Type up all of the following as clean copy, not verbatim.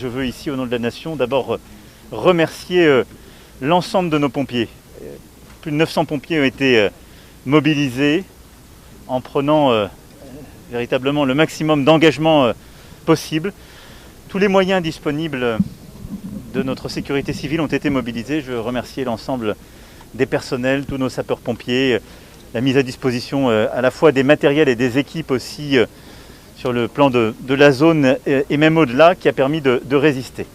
Je veux ici, au nom de la Nation, d'abord remercier l'ensemble de nos pompiers. Plus de 900 pompiers ont été mobilisés en prenant véritablement le maximum d'engagement possible. Tous les moyens disponibles de notre sécurité civile ont été mobilisés. Je veux remercier l'ensemble des personnels, tous nos sapeurs-pompiers, la mise à disposition à la fois des matériels et des équipes aussi sur le plan de la zone et même au-delà, qui a permis de résister.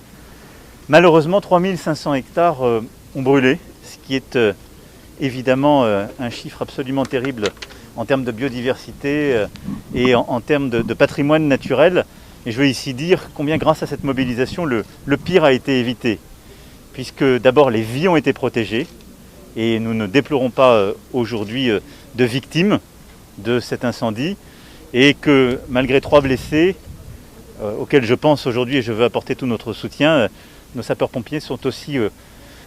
Malheureusement, 3500 hectares ont brûlé, ce qui est évidemment un chiffre absolument terrible en termes de biodiversité et en termes de patrimoine naturel. Et je veux ici dire combien, grâce à cette mobilisation, le pire a été évité, puisque d'abord les vies ont été protégées, et nous ne déplorons pas aujourd'hui de victimes de cet incendie, et que malgré 3 blessés, auxquels je pense aujourd'hui et je veux apporter tout notre soutien, nos sapeurs-pompiers sont aussi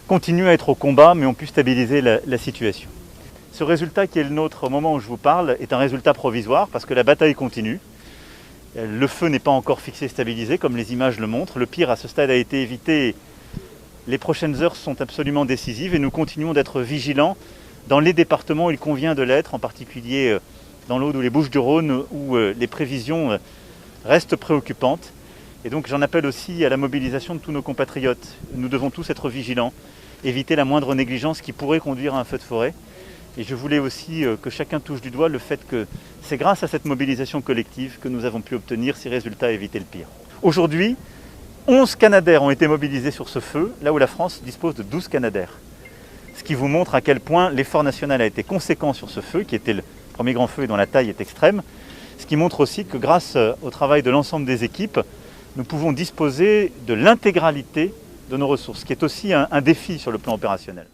continuent à être au combat, mais ont pu stabiliser la situation. Ce résultat qui est le nôtre au moment où je vous parle est un résultat provisoire, parce que la bataille continue. Le feu n'est pas encore fixé, stabilisé, comme les images le montrent. Le pire à ce stade a été évité. Les prochaines heures sont absolument décisives et nous continuons d'être vigilants dans les départements où il convient de l'être, en particulier dans l'Aude ou les Bouches-du-Rhône, où les prévisions restent préoccupantes. Et donc j'en appelle aussi à la mobilisation de tous nos compatriotes. Nous devons tous être vigilants, éviter la moindre négligence qui pourrait conduire à un feu de forêt. Et je voulais aussi que chacun touche du doigt le fait que c'est grâce à cette mobilisation collective que nous avons pu obtenir ces résultats et éviter le pire. Aujourd'hui, 11 Canadair ont été mobilisés sur ce feu, là où la France dispose de 12 Canadair. Ce qui vous montre à quel point l'effort national a été conséquent sur ce feu, qui était le premier grand feu et dont la taille est extrême. Ce qui montre aussi que grâce au travail de l'ensemble des équipes, nous pouvons disposer de l'intégralité de nos ressources, ce qui est aussi un défi sur le plan opérationnel.